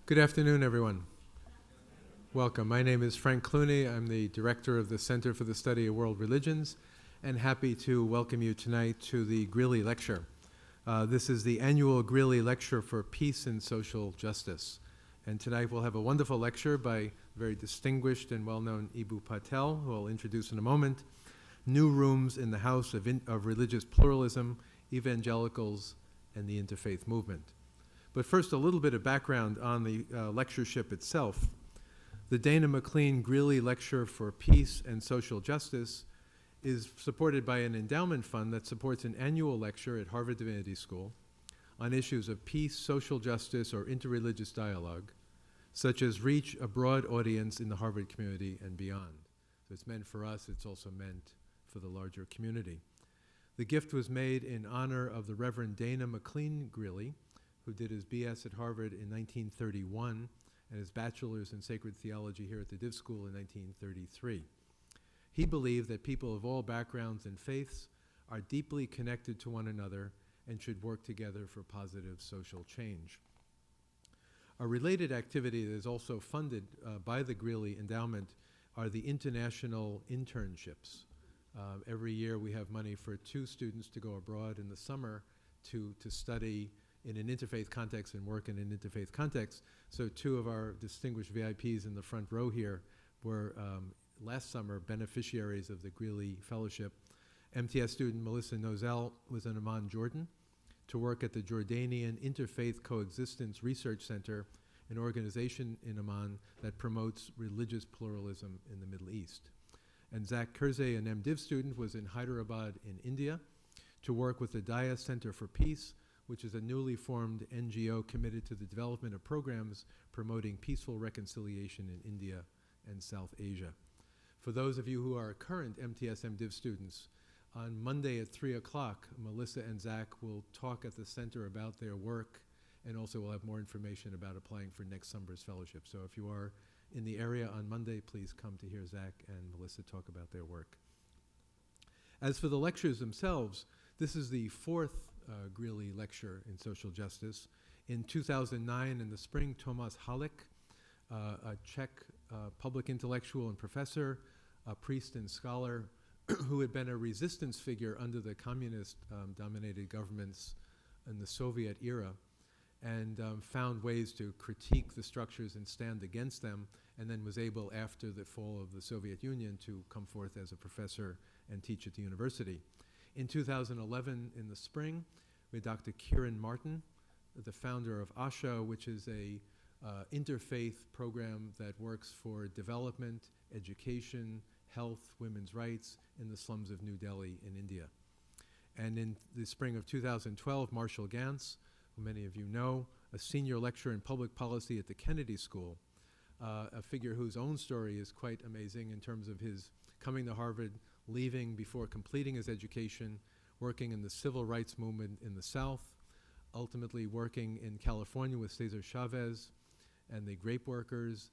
Good afternoon, everyone. Welcome. My name is Frank Clooney. I'm the director of the Center for the Study of World Religions, and happy to welcome you tonight to the Greeley Lecture. This is the annual Greeley Lecture for Peace and Social Justice. And tonight we'll have a wonderful lecture by very distinguished and well-known Eboo Patel, who I'll introduce in a moment. New Rooms in the House of Religious Pluralism, Evangelicals, and the Interfaith Movement. But first, a little bit of background on the lectureship itself. The Dana McLean Greeley Lecture for Peace and Social Justice is supported by an endowment fund that supports an annual lecture at Harvard Divinity School on issues of peace, social justice, or interreligious dialogue, such as reach a broad audience in the Harvard community and beyond. So it's meant for us, it's also meant for the larger community. The gift was made in honor of the Reverend Dana McLean Greeley, who did his BS at Harvard in 1931 and his bachelor's in sacred theology here at the Div School in 1933. He believed that people of all backgrounds and faiths are deeply connected to one another and should work together for positive social change. A related activity that is also funded by the Greeley Endowment are the international internships. Every year we have money for 2 students to go abroad in the summer to study in an interfaith context and work in an interfaith context. So 2 of our distinguished VIPs in the front row here were last summer beneficiaries of the Greeley Fellowship. MTS student Melissa Nozel was in Amman, Jordan, to work at the Jordanian Interfaith Coexistence Research Center, an organization in Amman that promotes religious pluralism in the Middle East. And Zach Kurzay, an MDiv student, was in Hyderabad in India to work with the Daya Center for Peace, which is a newly formed NGO committed to the development of programs promoting peaceful reconciliation in India and South Asia. For those of you who are current MTS MDiv students, on Monday at 3 o'clock, Melissa and Zach will talk at the center about their work, and also we'll have more information about applying for next summer's fellowship. So if you are in the area on Monday, please come to hear Zach and Melissa talk about their work. As for the lectures themselves, this is the 4th Greeley Lecture in Social Justice. In 2009, in the spring, Tomáš Halík, a Czech public intellectual and professor, a priest and scholar who had been a resistance figure under the communist-dominated governments in the Soviet era, and found ways to critique the structures and stand against them, and then was able, after the fall of the Soviet Union, to come forth as a professor and teach at the university. In 2011, in the spring, we had Dr. Kieran Martin, the founder of ASHA, which is a interfaith program that works for development, education, health, women's rights in the slums of New Delhi in India. And in the spring of 2012, Marshall Gantz, who many of you know, a senior lecturer in public policy at the Kennedy School, a figure whose own story is quite amazing in terms of his coming to Harvard, leaving before completing his education, working in the civil rights movement in the South, ultimately working in California with Cesar Chavez and the grape workers,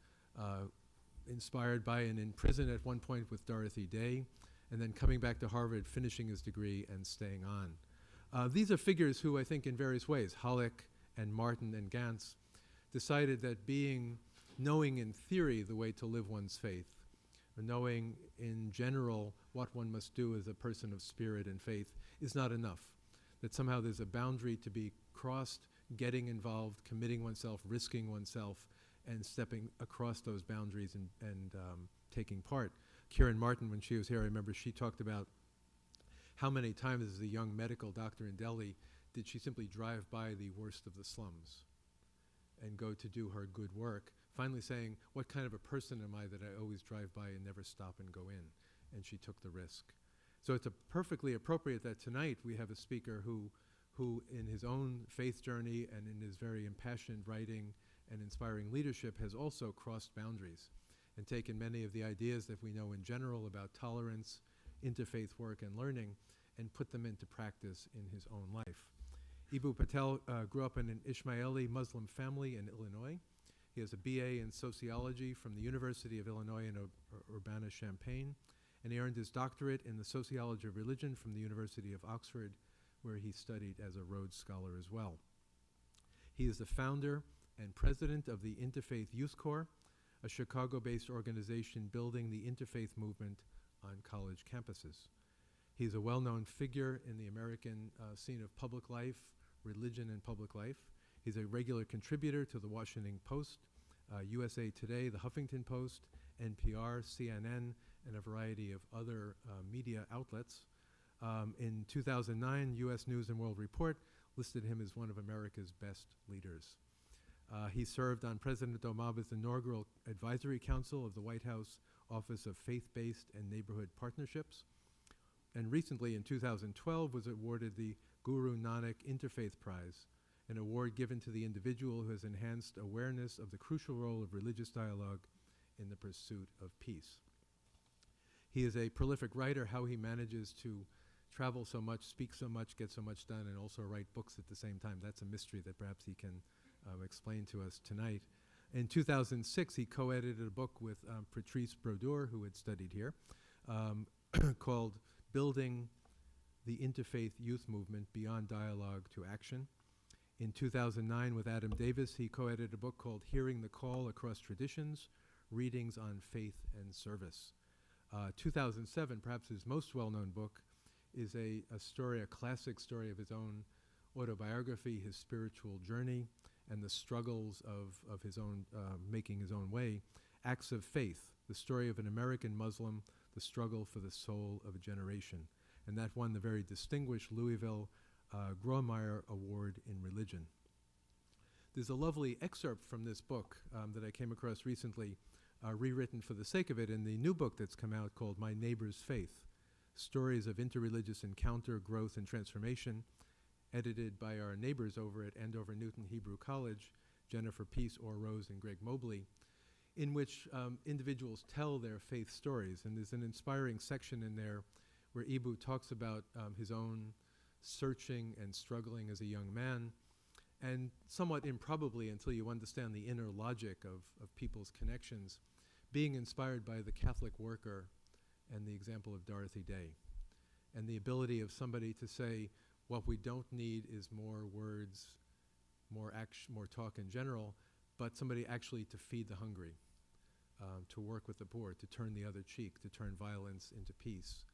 inspired by and in prison at one point with Dorothy Day, and then coming back to Harvard, finishing his degree and staying on. These are figures who I think in various ways, Halík and Martin and Gantz, decided that knowing in theory the way to live one's faith, or knowing in general what one must do as a person of spirit and faith is not enough. That somehow there's a boundary to be crossed, getting involved, committing oneself, risking oneself, and stepping across those boundaries and taking part. Kieran Martin, when she was here, I remember she talked about how many times as a young medical doctor in Delhi did she simply drive by the worst of the slums and go to do her good work, finally saying, what kind of a person am I that I always drive by and never stop and go in? And she took the risk. So it's perfectly appropriate that tonight we have a speaker who in his own faith journey and in his very impassioned writing and inspiring leadership has also crossed boundaries and taken many of the ideas that we know in general about tolerance, interfaith work and learning, and put them into practice in his own life. Eboo Patel grew up in an Ismaili Muslim family in Illinois. He has a BA in sociology from the University of Illinois in Urbana-Champaign, and he earned his doctorate in the sociology of religion from the University of Oxford, where he studied as a Rhodes Scholar as well. He is the founder and president of the Interfaith Youth Core, a Chicago-based organization building the interfaith movement on college campuses. He's a well-known figure in the American scene of public life, religion and public life. He's a regular contributor to the Washington Post, USA Today, the Huffington Post, NPR, CNN, and a variety of other media outlets. In 2009, U.S. News & World Report listed him as one of America's best leaders. He served on President Obama's inaugural advisory council of the White House Office of Faith-Based and Neighborhood Partnerships, and recently in 2012 was awarded the Guru Nanak Interfaith Prize, an award given to the individual who has enhanced awareness of the crucial role of religious dialogue in the pursuit of peace. He is a prolific writer. How he manages to travel so much, speak so much, get so much done, and also write books at the same time, that's a mystery that perhaps he can explain to us tonight. In 2006, he co-edited a book with Patrice Brodeur, who had studied here, called Building the Interfaith Youth Movement Beyond Dialogue to Action. In 2009, with Adam Davis, he co-edited a book called Hearing the Call Across Traditions, Readings on Faith and Service. 2007, perhaps his most well-known book, is a story, a classic story of his own autobiography, his spiritual journey, and the struggles of his own, making his own way. Acts of Faith, the story of an American Muslim, the struggle for the soul of a generation. And that won the very distinguished Louisville Gromeyer Award in Religion. There's a lovely excerpt from this book that I came across recently, rewritten for the sake of it, in the new book that's come out called My Neighbor's Faith, Stories of Interreligious Encounter, Growth, and Transformation, edited by our neighbors over at Andover Newton Hebrew College, Jennifer Peace, Orr Rose, and Greg Mobley, in which individuals tell their faith stories. And there's an inspiring section in there where Eboo talks about his own searching and struggling as a young man, and somewhat improbably, until you understand the inner logic of people's connections, being inspired by the Catholic worker and the example of Dorothy Day, and the ability of somebody to say, what we don't need is more words, more talk in general, but somebody actually to feed the hungry, to work with the poor, to turn the other cheek, to turn violence into peace.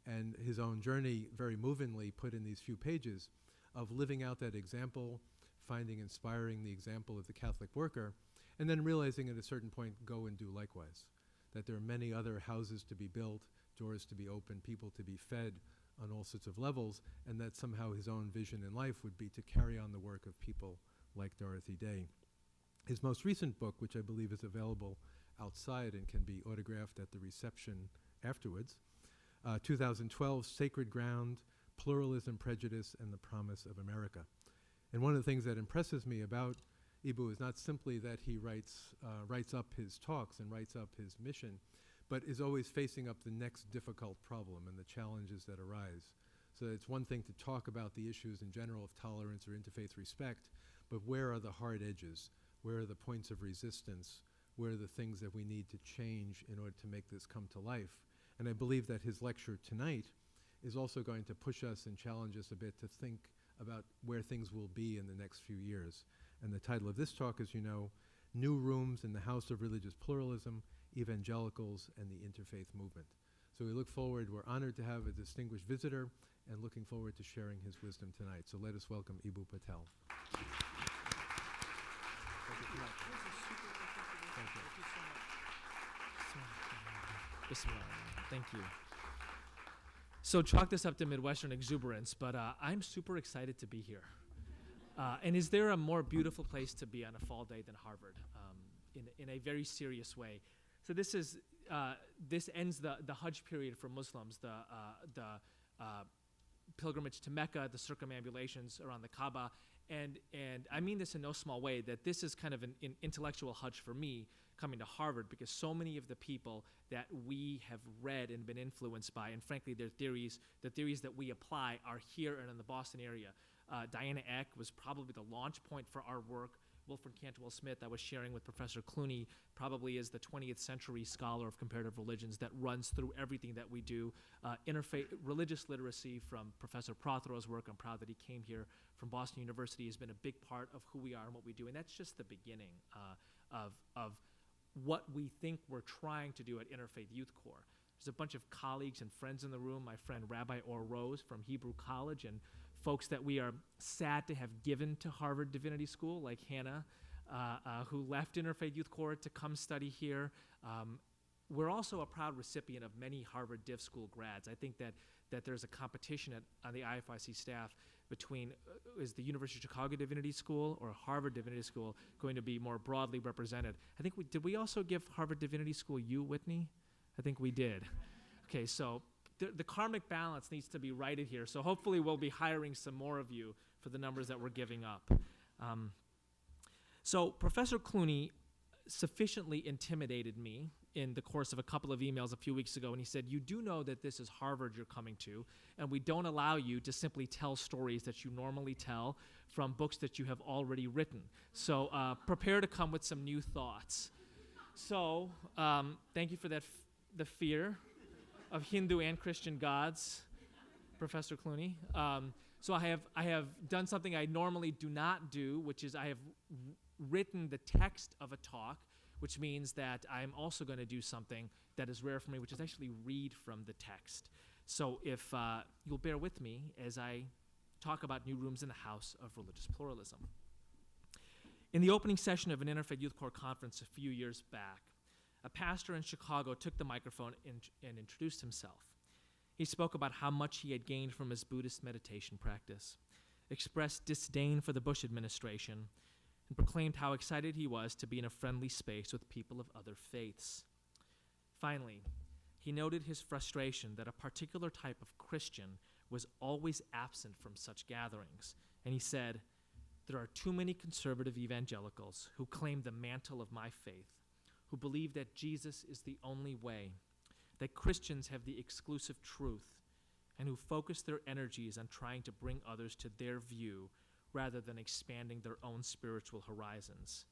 And his own journey, very movingly put in these few pages, of living out that example, finding inspiring the example of the Catholic worker, and then realizing at a certain point, go and do likewise. That there are many other houses to be built, doors to be opened, people to be fed on all sorts of levels, and that somehow his own vision in life would be to carry on the work of people like Dorothy Day. His most recent book, which I believe is available outside and can be autographed at the reception afterwards, 2012, Sacred Ground, Pluralism, Prejudice, and the Promise of America. And one of the things that impresses me about Eboo is not simply that he writes up his talks and writes up his mission, but is always facing up the next difficult problem and the challenges that arise. So it's one thing to talk about the issues in general of tolerance or interfaith respect, but where are the hard edges? Where are the points of resistance? Where are the things that we need to change in order to make this come to life? And I believe that his lecture tonight is also going to push us and challenge us a bit to think about where things will be in the next few years. And the title of this talk, as you know, New Rooms in the House of Religious Pluralism, Evangelicals and the Interfaith Movement. So we look forward, we're honored to have a distinguished visitor and looking forward to sharing his wisdom tonight. So let us welcome Eboo Patel. Thank you. Thank you. So chalk this up to Midwestern exuberance, but I'm super excited to be here. And is there a more beautiful place to be on a fall day than Harvard, in a very serious way? So this ends the Hajj period for Muslims, the pilgrimage to Mecca, the circumambulations around the Kaaba, and I mean this in no small way, that this is kind of an intellectual Hajj for me coming to Harvard, because so many of the people that we have read and been influenced by, and frankly the theories that we apply are here and in the Boston area. Diana Eck was probably the launch point for our work. Wilfred Cantwell Smith, I was sharing with Professor Clooney, probably is the 20th century scholar of comparative religions that runs through everything that we do. Interfaith religious literacy from Professor Prothero's work, I'm proud that he came here from Boston University, has been a big part of who we are and what we do. And that's just the beginning of what we think we're trying to do at Interfaith Youth Core. There's a bunch of colleagues and friends in the room, my friend Rabbi Or Rose from Hebrew College, and folks that we are sad to have given to Harvard Divinity School, like Hannah, who left Interfaith Youth Core to come study here. We're also a proud recipient of many Harvard Div School grads. I think that there's a competition on the IFIC staff between, is the University of Chicago Divinity School or Harvard Divinity School going to be more broadly represented? I think did we also give Harvard Divinity School you, Whitney? I think we did. Okay, so the karmic balance needs to be righted here. So hopefully we'll be hiring some more of you for the numbers that we're giving up. So Professor Clooney sufficiently intimidated me in the course of a couple of emails a few weeks ago, and he said, you do know that this is Harvard you're coming to, and we don't allow you to simply tell stories that you normally tell from books that you have already written. So prepare to come with some new thoughts. So thank you for that, the fear of Hindu and Christian gods, Professor Clooney. So I have done something I normally do not do, which is I have written the text of a talk, which means that I'm also going to do something that is rare for me, which is actually read from the text. So if you'll bear with me as I talk about new rooms in the house of religious pluralism. In the opening session of an Interfaith Youth Core conference a few years back, a pastor in Chicago took the microphone and introduced himself. He spoke about how much he had gained from his Buddhist meditation practice, expressed disdain for the Bush administration, and proclaimed how excited he was to be in a friendly space with people of other faiths. Finally, he noted his frustration that a particular type of Christian was always absent from such gatherings, and he said, "There are too many conservative evangelicals who claim the mantle of my faith, who believe that Jesus is the only way, that Christians have the exclusive truth, and who focus their energies on trying to bring others to their view rather than expanding their own spiritual horizons.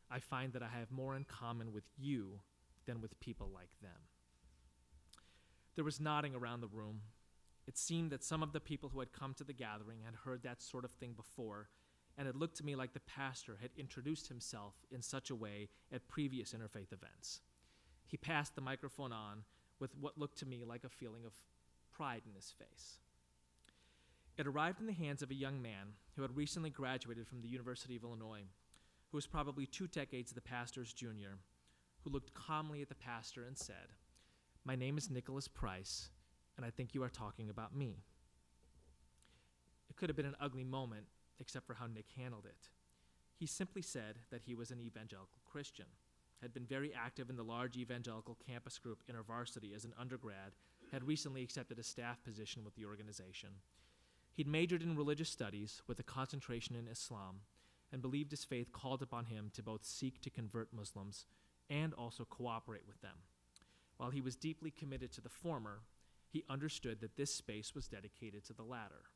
I find that I have more in common with you than with people like them." There was nodding around the room. It seemed that some of the people who had come to the gathering had heard that sort of thing before, and it looked to me like the pastor had introduced himself in such a way at previous interfaith events. He passed the microphone on with what looked to me like a feeling of pride in his face. It arrived in the hands of a young man who had recently graduated from the University of Illinois, who was probably 2 decades the pastor's junior, who looked calmly at the pastor and said, "My name is Nicholas Price, and I think you are talking about me." It could have been an ugly moment, except for how Nick handled it. He simply said that he was an evangelical Christian, had been very active in the large evangelical campus group InterVarsity as an undergrad, had recently accepted a staff position with the organization. He'd majored in religious studies with a concentration in Islam, and believed his faith called upon him to both seek to convert Muslims and also cooperate with them. While he was deeply committed to the former, he understood that this space was dedicated to the latter,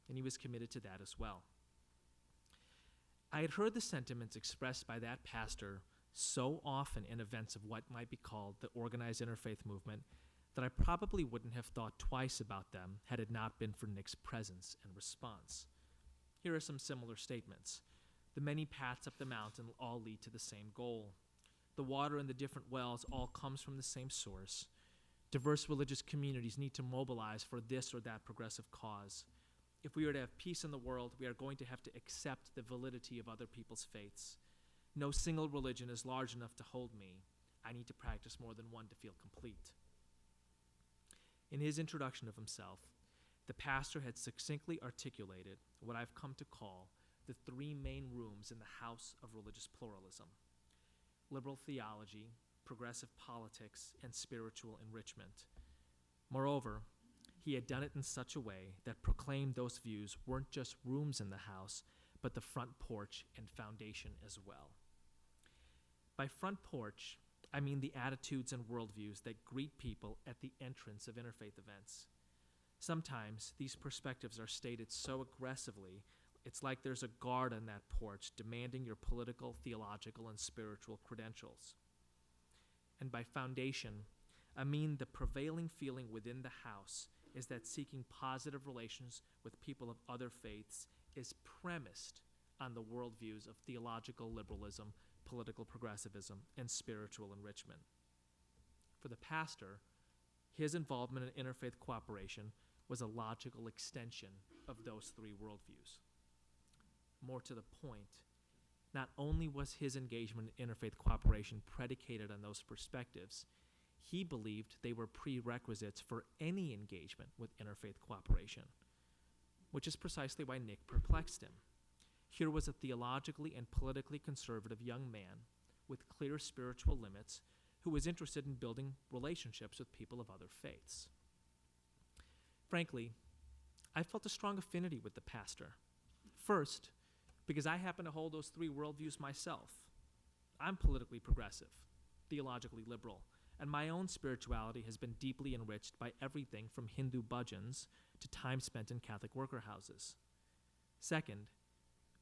and he was committed to that as well. I had heard the sentiments expressed by that pastor so often in events of what might be called the organized interfaith movement that I probably wouldn't have thought twice about them had it not been for Nick's presence and response. Here are some similar statements. The many paths up the mountain all lead to the same goal. The water in the different wells all comes from the same source. Diverse religious communities need to mobilize for this or that progressive cause. If we are to have peace in the world, we are going to have to accept the validity of other people's faiths. No single religion is large enough to hold me. I need to practice more than one to feel complete. In his introduction of himself, the pastor had succinctly articulated what I've come to call the 3 main rooms in the house of religious pluralism: liberal theology, progressive politics, and spiritual enrichment. Moreover, he had done it in such a way that proclaimed those views weren't just rooms in the house, but the front porch and foundation as well. By front porch, I mean the attitudes and worldviews that greet people at the entrance of interfaith events. Sometimes these perspectives are stated so aggressively It's like there's a guard on that porch demanding your political, theological, and spiritual credentials. And by foundation, I mean the prevailing feeling within the house is that seeking positive relations with people of other faiths is premised on the worldviews of theological liberalism, political progressivism, and spiritual enrichment. For the pastor, his involvement in interfaith cooperation was a logical extension of those three worldviews. More to the point, not only was his engagement in interfaith cooperation predicated on those perspectives, he believed they were prerequisites for any engagement with interfaith cooperation, which is precisely why Nick perplexed him. Here was a theologically and politically conservative young man with clear spiritual limits who was interested in building relationships with people of other faiths. Frankly, I felt a strong affinity with the pastor. First, because I happen to hold those three worldviews myself. I'm politically progressive, theologically liberal, and my own spirituality has been deeply enriched by everything from Hindu bhajans to time spent in Catholic worker houses. Second,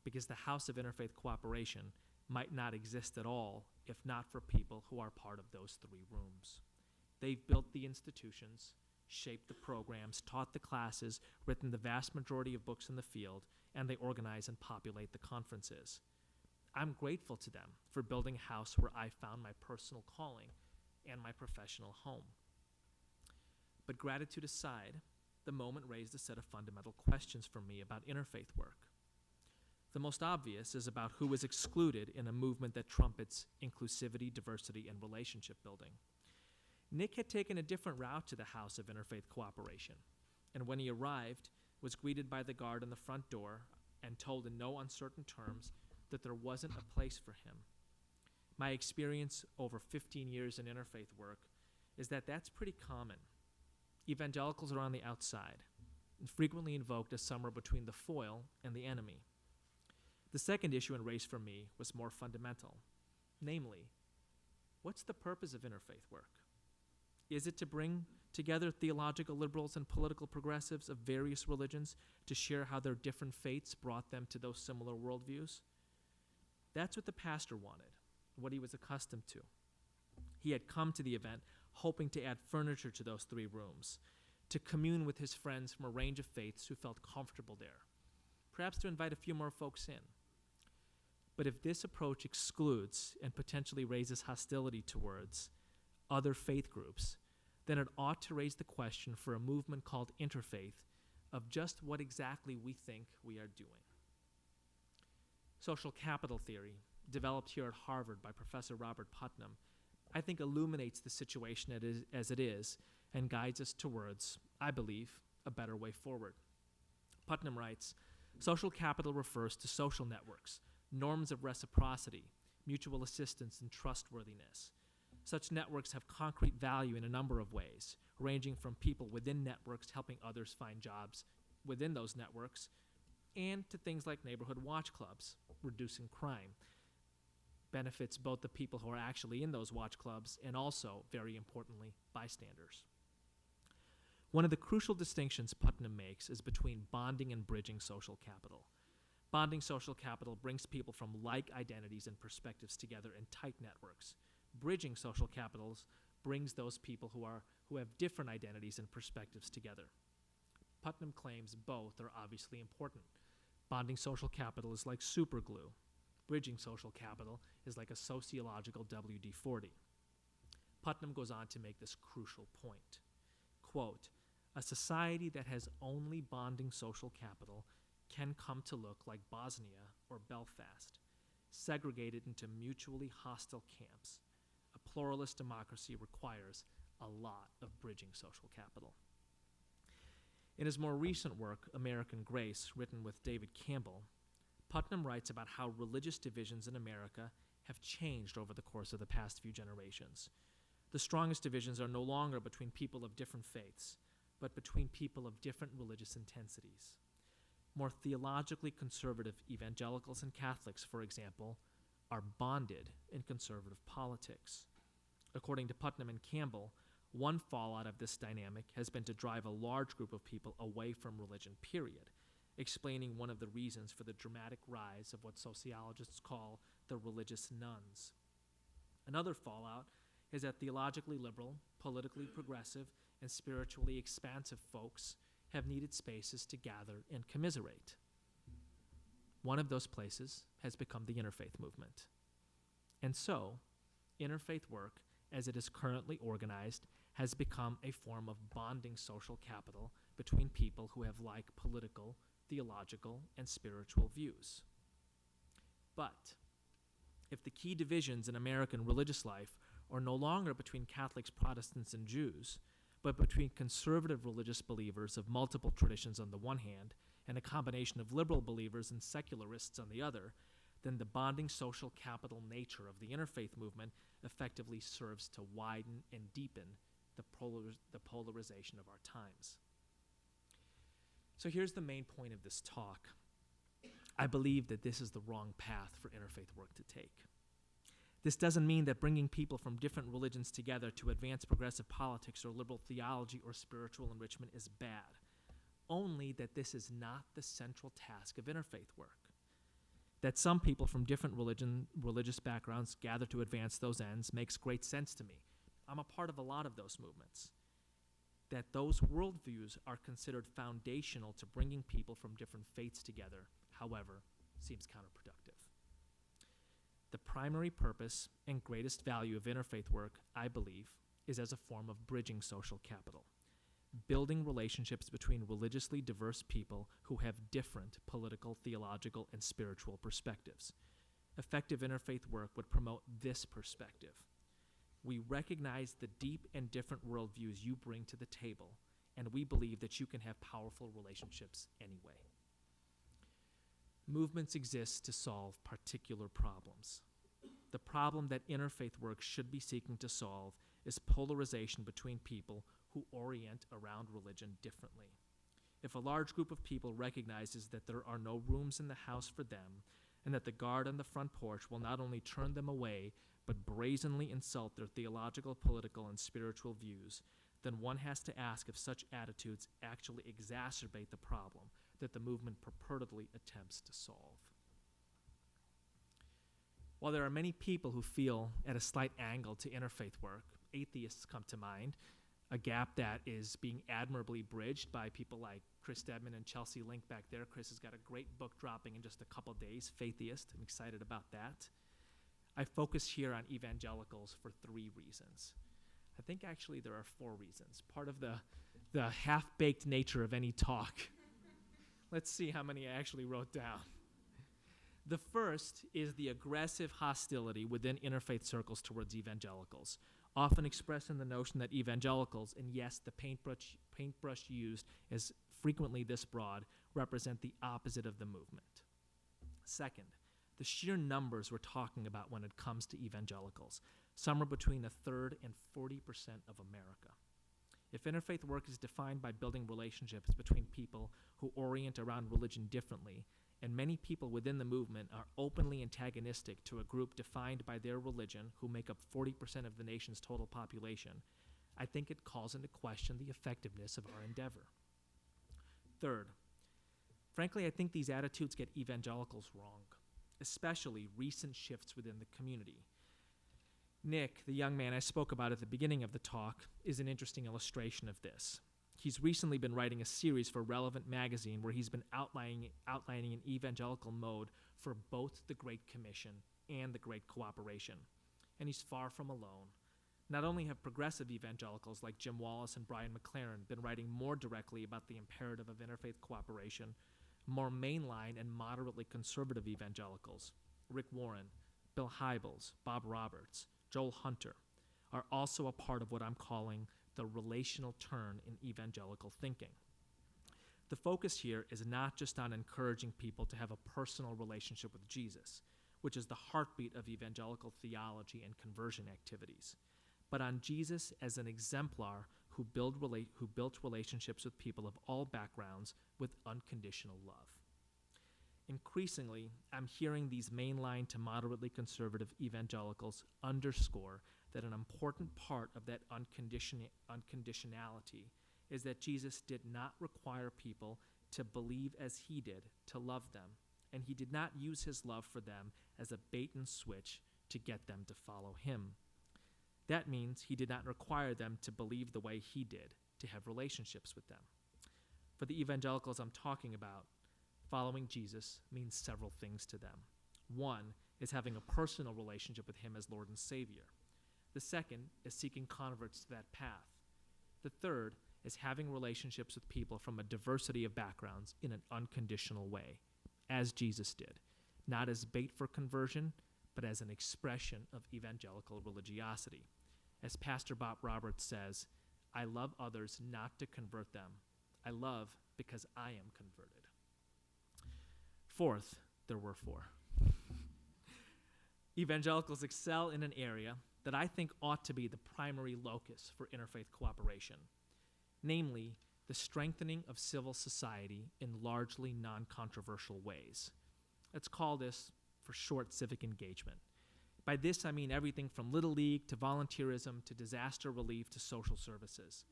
because the House of Interfaith Cooperation might not exist at all if not for people who are part of those three rooms. They've built the institutions, shaped the programs, taught the classes, written the vast majority of books in the field, and they organize and populate the conferences. I'm grateful to them for building a house where I found my personal calling and my professional home. But gratitude aside, the moment raised a set of fundamental questions for me about interfaith work. The most obvious is about who is excluded in a movement that trumpets inclusivity, diversity, and relationship building. Nick had taken a different route to the House of Interfaith Cooperation, and when he arrived, was greeted by the guard on the front door and told in no uncertain terms that there wasn't a place for him. My experience over 15 years in interfaith work is that that's pretty common. Evangelicals are on the outside, and frequently invoked as somewhere between the foil and the enemy. The second issue in race for me was more fundamental, namely, what's the purpose of interfaith work? Is it to bring together theological liberals and political progressives of various religions to share how their different faiths brought them to those similar worldviews? That's what the pastor wanted, what he was accustomed to. He had come to the event hoping to add furniture to those three rooms, to commune with his friends from a range of faiths who felt comfortable there, perhaps to invite a few more folks in. But if this approach excludes and potentially raises hostility towards other faith groups, then it ought to raise the question for a movement called interfaith of just what exactly we think we are doing. Social capital theory, developed here at Harvard by Professor Robert Putnam, I think illuminates the situation as it is and guides us towards, I believe, a better way forward. Putnam writes, social capital refers to social networks, norms of reciprocity, mutual assistance, and trustworthiness. Such networks have concrete value in a number of ways, ranging from people within networks helping others find jobs within those networks, and to things like neighborhood watch clubs, reducing crime. Benefits both the people who are actually in those watch clubs and also, very importantly, bystanders. One of the crucial distinctions Putnam makes is between bonding and bridging social capital. Bonding social capital brings people from like identities and perspectives together in tight networks. Bridging social capitals brings those people who have different identities and perspectives together. Putnam claims both are obviously important. Bonding social capital is like superglue. Bridging social capital is like a sociological WD-40. Putnam goes on to make this crucial point. Quote, a society that has only bonding social capital can come to look like Bosnia or Belfast, segregated into mutually hostile camps. A pluralist democracy requires a lot of bridging social capital. In his more recent work, American Grace, written with David Campbell, Putnam writes about how religious divisions in America have changed over the course of the past few generations. The strongest divisions are no longer between people of different faiths, but between people of different religious intensities. More theologically conservative evangelicals and Catholics, for example, are bonded in conservative politics. According to Putnam and Campbell, one fallout of this dynamic has been to drive a large group of people away from religion, period, explaining one of the reasons for the dramatic rise of what sociologists call the religious nuns. Another fallout is that theologically liberal, politically progressive, and spiritually expansive folks have needed spaces to gather and commiserate. One of those places has become the interfaith movement. And so, interfaith work, as it is currently organized, has become a form of bonding social capital between people who have like political, theological, and spiritual views. But if the key divisions in American religious life are no longer between Catholics, Protestants, and Jews, but between conservative religious believers of multiple traditions on the one hand and a combination of liberal believers and secularists on the other, then the bonding social capital nature of the interfaith movement effectively serves to widen and deepen the polarization of our times. So here's the main point of this talk. I believe that this is the wrong path for interfaith work to take. This doesn't mean that bringing people from different religions together to advance progressive politics or liberal theology or spiritual enrichment is bad, only that this is not the central task of interfaith work. That some people from different religious backgrounds gather to advance those ends makes great sense to me. I'm a part of a lot of those movements. That those worldviews are considered foundational to bringing people from different faiths together, however, seems counterproductive. The primary purpose and greatest value of interfaith work, I believe, is as a form of bridging social capital, building relationships between religiously diverse people who have different political, theological, and spiritual perspectives. Effective interfaith work would promote this perspective. We recognize the deep and different worldviews you bring to the table, and we believe that you can have powerful relationships anyway. Movements exist to solve particular problems. The problem that interfaith work should be seeking to solve is polarization between people who orient around religion differently. If a large group of people recognizes that there are no rooms in the house for them, and that the guard on the front porch will not only turn them away, but brazenly insult their theological, political, and spiritual views, then one has to ask if such attitudes actually exacerbate the problem that the movement purportedly attempts to solve. While there are many people who feel at a slight angle to interfaith work, atheists come to mind, a gap that is being admirably bridged by people like Chris Stedman and Chelsea Link back there. Chris has got a great book dropping in just a couple days, Faithist. I'm excited about that. I focus here on evangelicals for 3 reasons. I think actually there are 4 reasons, part of the half-baked nature of any talk. Let's see how many I actually wrote down. The first is the aggressive hostility within interfaith circles towards evangelicals, often expressed in the notion that evangelicals, and yes, the paintbrush used is frequently this broad, represent the opposite of the movement. Second, the sheer numbers we're talking about when it comes to evangelicals. Some are between 1/3 and 40% of America. If interfaith work is defined by building relationships between people who orient around religion differently, and many people within the movement are openly antagonistic to a group defined by their religion who make up 40% of the nation's total population, I think it calls into question the effectiveness of our endeavor. Third, frankly, I think these attitudes get evangelicals wrong, especially recent shifts within the community. Nick, the young man I spoke about at the beginning of the talk, is an interesting illustration of this. He's recently been writing a series for Relevant magazine where he's been outlining an evangelical mode for both the Great Commission and the Great Cooperation. And he's far from alone. Not only have progressive evangelicals like Jim Wallace and Brian McLaren been writing more directly about the imperative of interfaith cooperation, more mainline and moderately conservative evangelicals, Rick Warren, Bill Hybels, Bob Roberts, Joel Hunter, are also a part of what I'm calling the relational turn in evangelical thinking. The focus here is not just on encouraging people to have a personal relationship with Jesus, which is the heartbeat of evangelical theology and conversion activities, but on Jesus as an exemplar who built relationships with people of all backgrounds with unconditional love. Increasingly, I'm hearing these mainline to moderately conservative evangelicals underscore that an important part of that unconditionality is that Jesus did not require people to believe as he did to love them, and he did not use his love for them as a bait and switch to get them to follow him. That means he did not require them to believe the way he did, to have relationships with them. For the evangelicals I'm talking about, following Jesus means several things to them. One is having a personal relationship with him as Lord and Savior. The second is seeking converts to that path. The third is having relationships with people from a diversity of backgrounds in an unconditional way, as Jesus did, not as bait for conversion, but as an expression of evangelical religiosity. As Pastor Bob Roberts says, I love others not to convert them. I love because I am converted. Fourth, there were four. Evangelicals excel in an area that I think ought to be the primary locus for interfaith cooperation, namely the strengthening of civil society in largely non-controversial ways. Let's call this, for short, civic engagement. By this, I mean everything from Little League to volunteerism to disaster relief to social services.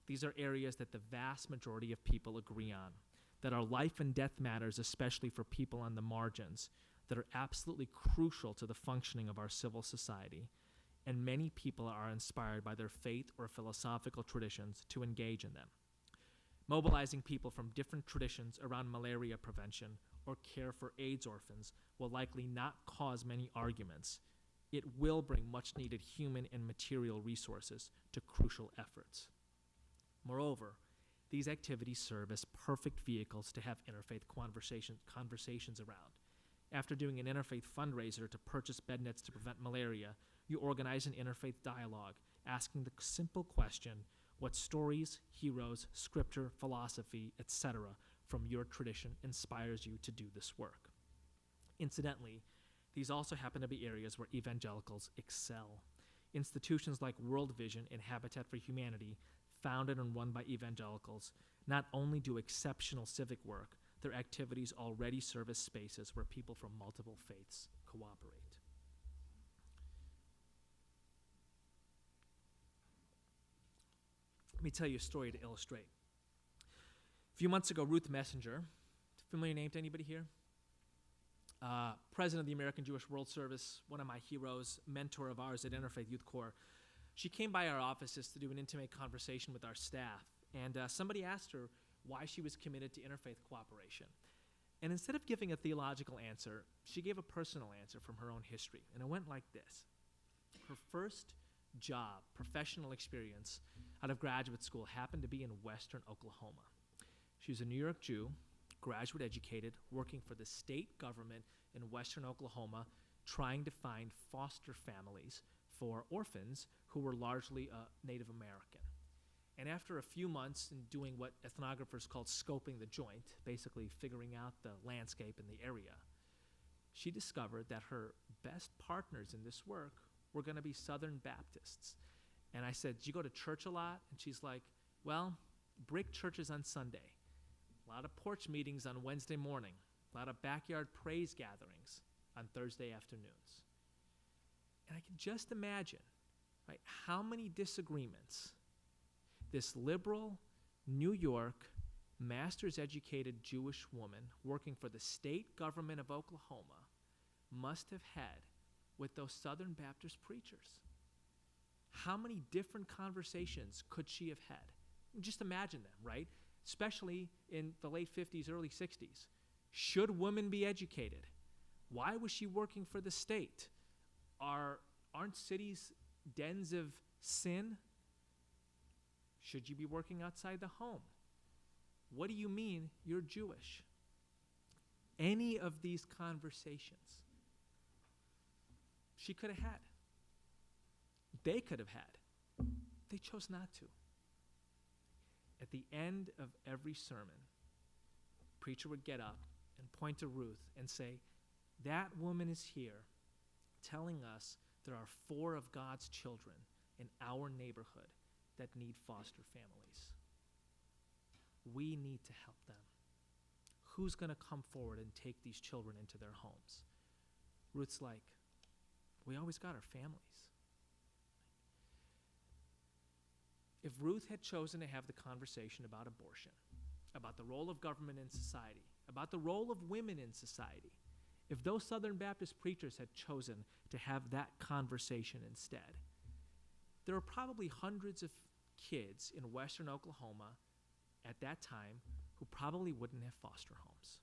These are areas that the vast majority of people agree on, that are life and death matters, especially for people on the margins, that are absolutely crucial to the functioning of our civil society, and many people are inspired by their faith or philosophical traditions to engage in them. Mobilizing people from different traditions around malaria prevention or care for AIDS orphans will likely not cause many arguments. It will bring much-needed human and material resources to crucial efforts. Moreover, these activities serve as perfect vehicles to have interfaith conversations around. After doing an interfaith fundraiser to purchase bed nets to prevent malaria, you organize an interfaith dialogue, asking the simple question, what stories, heroes, scripture, philosophy, etc. from your tradition inspires you to do this work? Incidentally, these also happen to be areas where evangelicals excel. Institutions like World Vision and Habitat for Humanity, founded and run by evangelicals, not only do exceptional civic work, their activities already serve as spaces where people from multiple faiths cooperate. Let me tell you a story to illustrate. A few months ago, Ruth Messenger, familiar name to anybody here? President of the American Jewish World Service, one of my heroes, mentor of ours at Interfaith Youth Core. She came by our offices to do an intimate conversation with our staff, and somebody asked her why she was committed to interfaith cooperation. And instead of giving a theological answer, she gave a personal answer from her own history, and it went like this. Her first job, professional experience out of graduate school happened to be in western Oklahoma. She was a New York Jew, graduate educated, working for the state government in western Oklahoma, trying to find foster families for orphans who were largely Native American. And after a few months in doing what ethnographers call scoping the joint, basically figuring out the landscape in the area, she discovered that her best partners in this work were going to be Southern Baptists. And I said, do you go to church a lot? And she's like, well, brick churches on Sunday, a lot of porch meetings on Wednesday morning, a lot of backyard praise gatherings on Thursday afternoons. And I can just imagine, right, how many disagreements this liberal, New York, master's-educated Jewish woman working for the state government of Oklahoma must have had with those Southern Baptist preachers. How many different conversations could she have had? Just imagine them, right? Especially in the late 50s, early 60s. Should women be educated? Why was she working for the state? Aren't cities dens of sin? Should you be working outside the home? What do you mean you're Jewish? Any of these conversations she could have had. They could have had. They chose not to. At the end of every sermon, the preacher would get up and point to Ruth and say, that woman is here telling us there are 4 of God's children in our neighborhood that need foster families. We need to help them. Who's going to come forward and take these children into their homes? Ruth's like, we always got our families. If Ruth had chosen to have the conversation about abortion, about the role of government in society, about the role of women in society, if those Southern Baptist preachers had chosen to have that conversation instead, there are probably hundreds of kids in western Oklahoma at that time who probably wouldn't have foster homes.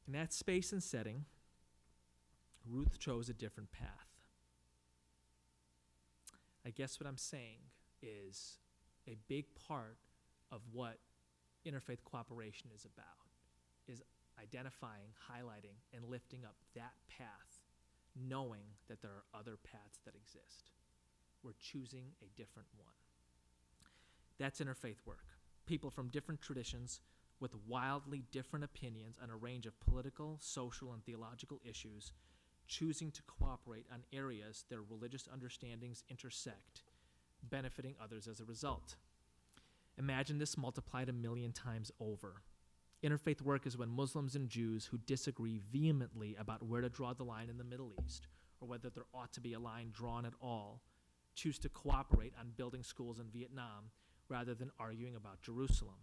In that space and setting, Ruth chose a different path. I guess what I'm saying is a big part of what interfaith cooperation is about is identifying, highlighting, and lifting up that path, knowing that there are other paths that exist. We're choosing a different one. That's interfaith work. People from different traditions with wildly different opinions on a range of political, social, and theological issues, choosing to cooperate on areas their religious understandings intersect, benefiting others as a result. Imagine this multiplied 1,000,000 times over. Interfaith work is when Muslims and Jews who disagree vehemently about where to draw the line in the Middle East, or whether there ought to be a line drawn at all, choose to cooperate on building schools in Vietnam rather than arguing about Jerusalem.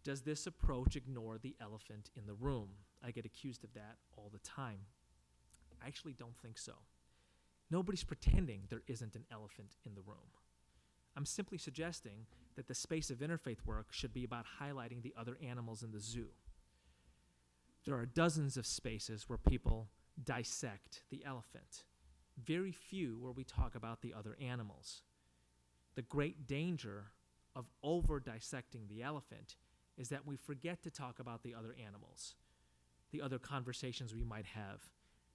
Does this approach ignore the elephant in the room? I get accused of that all the time. I actually don't think so. Nobody's pretending there isn't an elephant in the room. I'm simply suggesting that the space of interfaith work should be about highlighting the other animals in the zoo. There are dozens of spaces where people dissect the elephant, very few where we talk about the other animals. The great danger of over-dissecting the elephant is that we forget to talk about the other animals, the other conversations we might have,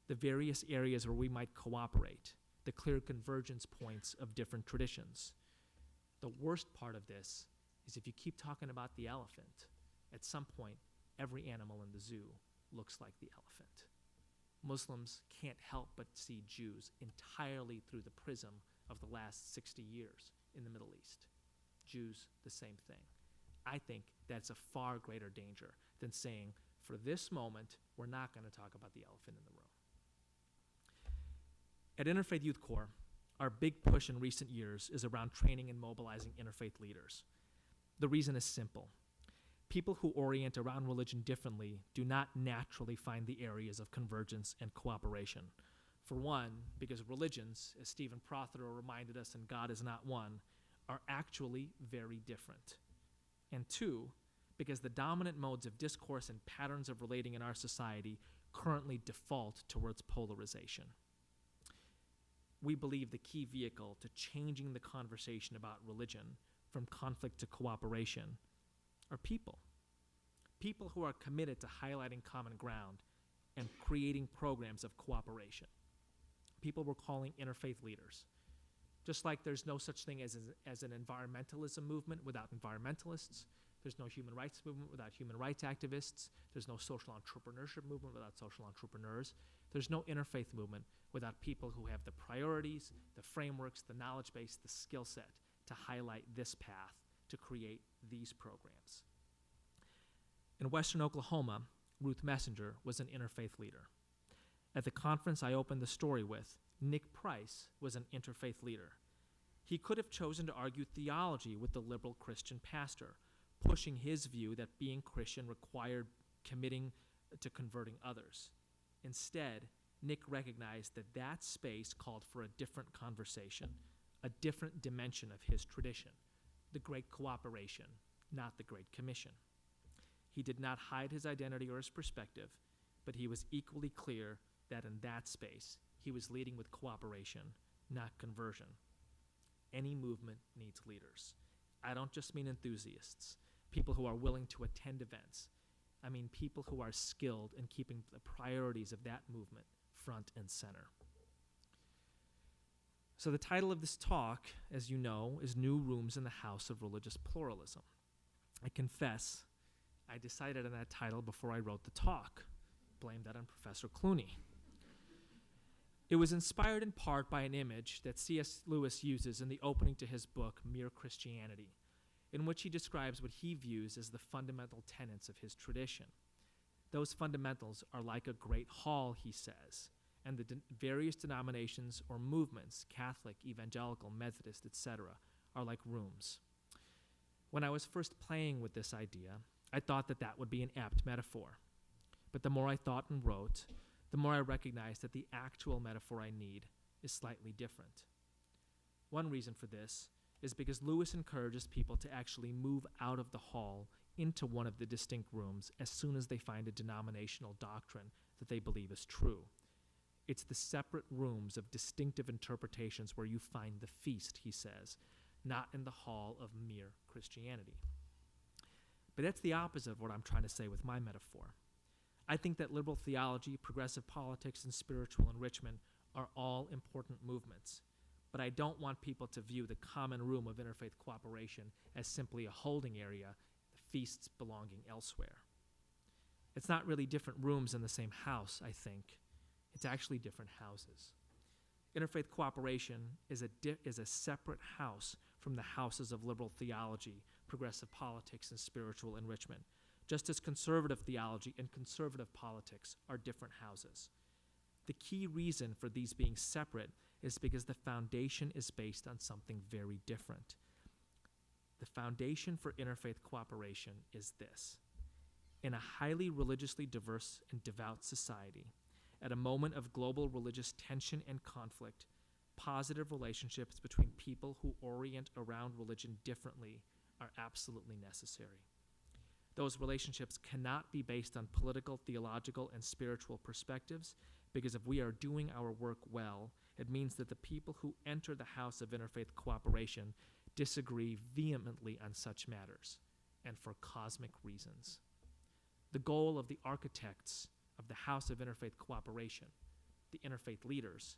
the various areas where we might cooperate, the clear convergence points of different traditions. The worst part of this is if you keep talking about the elephant, at some point, every animal in the zoo looks like the elephant. Muslims can't help but see Jews entirely through the prism of the last 60 years in the Middle East. Jews, the same thing. I think that's a far greater danger than saying, for this moment, we're not going to talk about the elephant in the room. At Interfaith Youth Core, our big push in recent years is around training and mobilizing interfaith leaders. The reason is simple. People who orient around religion differently do not naturally find the areas of convergence and cooperation. For one, because religions, as Stephen Prothero reminded us in God is Not One, are actually very different. And two, because the dominant modes of discourse and patterns of relating in our society currently default towards polarization. We believe the key vehicle to changing the conversation about religion from conflict to cooperation are people. People who are committed to highlighting common ground and creating programs of cooperation. People we're calling interfaith leaders. Just like there's no such thing as an environmentalism movement without environmentalists, there's no human rights movement without human rights activists, there's no social entrepreneurship movement without social entrepreneurs, there's no interfaith movement without people who have the priorities, the frameworks, the knowledge base, the skill set to highlight this path, to create these programs. In Western Oklahoma, Ruth Messenger was an interfaith leader. At the conference I opened the story with, Nick Price was an interfaith leader. He could have chosen to argue theology with the liberal Christian pastor, pushing his view that being Christian required committing to converting others. Instead, Nick recognized that that space called for a different conversation, a different dimension of his tradition, the Great Cooperation, not the Great Commission. He did not hide his identity or his perspective, but he was equally clear that in that space, he was leading with cooperation, not conversion. Any movement needs leaders. I don't just mean enthusiasts, people who are willing to attend events. I mean people who are skilled in keeping the priorities of that movement front and center. So the title of this talk, as you know, is New Rooms in the House of Religious Pluralism. I confess, I decided on that title before I wrote the talk. Blame that on Professor Clooney. It was inspired in part by an image that C.S. Lewis uses in the opening to his book, Mere Christianity, in which he describes what he views as the fundamental tenets of his tradition. Those fundamentals are like a great hall, he says, and the various denominations or movements, Catholic, Evangelical, Methodist, etc., are like rooms. When I was first playing with this idea, I thought that that would be an apt metaphor. But the more I thought and wrote, the more I recognized that the actual metaphor I need is slightly different. One reason for this is because Lewis encourages people to actually move out of the hall into one of the distinct rooms as soon as they find a denominational doctrine that they believe is true. It's the separate rooms of distinctive interpretations where you find the feast, he says, not in the hall of mere Christianity. But that's the opposite of what I'm trying to say with my metaphor. I think that liberal theology, progressive politics, and spiritual enrichment are all important movements. But I don't want people to view the common room of interfaith cooperation as simply a holding area, the feasts belonging elsewhere. It's not really different rooms in the same house, I think. It's actually different houses. Interfaith cooperation is a separate house from the houses of liberal theology, progressive politics, and spiritual enrichment, just as conservative theology and conservative politics are different houses. The key reason for these being separate is because the foundation is based on something very different. The foundation for interfaith cooperation is this. In a highly religiously diverse and devout society, at a moment of global religious tension and conflict, positive relationships between people who orient around religion differently are absolutely necessary. Those relationships cannot be based on political, theological, and spiritual perspectives, because if we are doing our work well, it means that the people who enter the house of interfaith cooperation disagree vehemently on such matters, and for cosmic reasons. The goal of the architects of the house of interfaith cooperation, the interfaith leaders,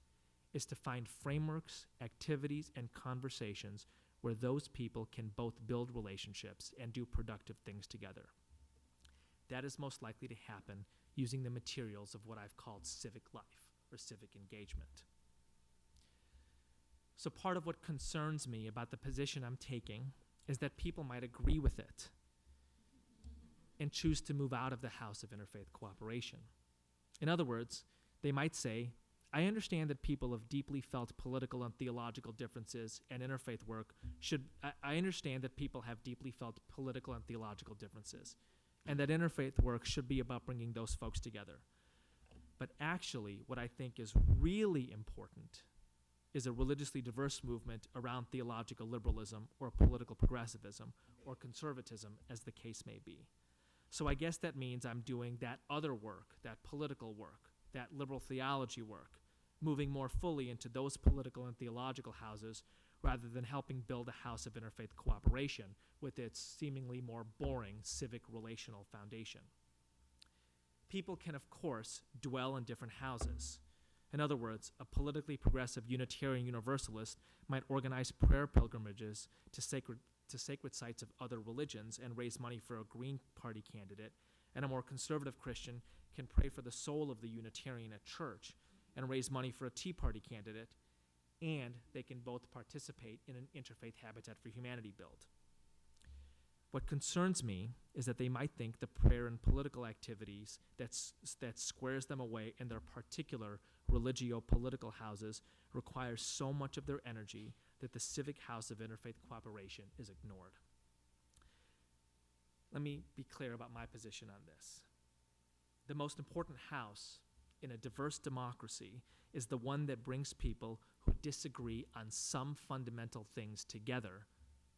is to find frameworks, activities, and conversations where those people can both build relationships and do productive things together. That is most likely to happen using the materials of what I've called civic life or civic engagement. So part of what concerns me about the position I'm taking is that people might agree with it and choose to move out of the house of interfaith cooperation. In other words, they might say, I understand that people of deeply felt political and theological differences and interfaith work I understand that people have deeply felt political and theological differences, and that interfaith work should be about bringing those folks together. But actually, what I think is really important is a religiously diverse movement around theological liberalism or political progressivism or conservatism, as the case may be. So I guess that means I'm doing that other work, that political work, that liberal theology work, moving more fully into those political and theological houses rather than helping build a house of interfaith cooperation with its seemingly more boring civic relational foundation. People can, of course, dwell in different houses. In other words, a politically progressive Unitarian Universalist might organize prayer pilgrimages to sacred sites of other religions and raise money for a Green Party candidate, and a more conservative Christian can pray for the soul of the Unitarian at church and raise money for a Tea Party candidate, and they can both participate in an interfaith Habitat for Humanity build. What concerns me is that they might think the prayer and political activities that squares them away in their particular religio-political houses requires so much of their energy that the civic house of interfaith cooperation is ignored. Let me be clear about my position on this. The most important house in a diverse democracy is the one that brings people who disagree on some fundamental things together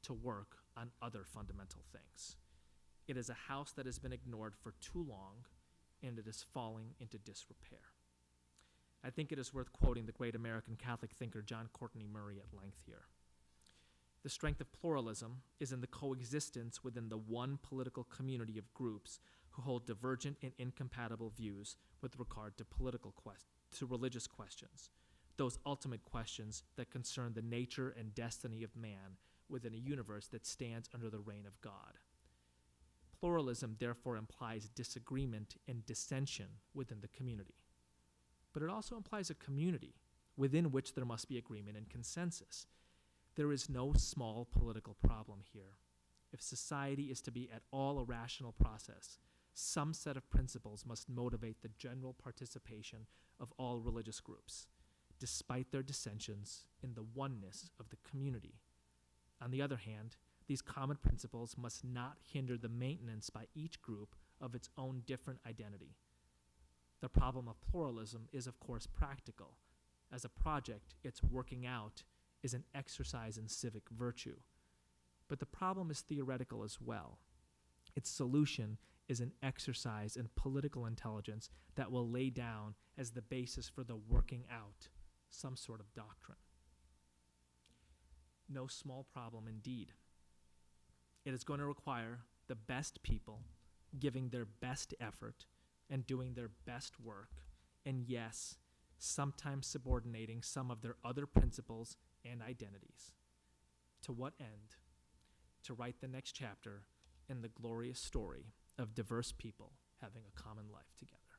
to work on other fundamental things. It is a house that has been ignored for too long, and it is falling into disrepair. I think it is worth quoting the great American Catholic thinker John Courtney Murray at length here. The strength of pluralism is in the coexistence within the one political community of groups who hold divergent and incompatible views with regard to religious questions, those ultimate questions that concern the nature and destiny of man within a universe that stands under the reign of God. Pluralism therefore implies disagreement and dissension within the community. But it also implies a community within which there must be agreement and consensus. There is no small political problem here. If society is to be at all a rational process, some set of principles must motivate the general participation of all religious groups, despite their dissensions in the oneness of the community. On the other hand, these common principles must not hinder the maintenance by each group of its own different identity. The problem of pluralism is, of course, practical. As a project, its working out is an exercise in civic virtue. But the problem is theoretical as well. Its solution is an exercise in political intelligence that will lay down as the basis for the working out some sort of doctrine. No small problem indeed. It is going to require the best people giving their best effort and doing their best work, and yes, sometimes subordinating some of their other principles and identities. To what end? To write the next chapter in the glorious story of diverse people having a common life together.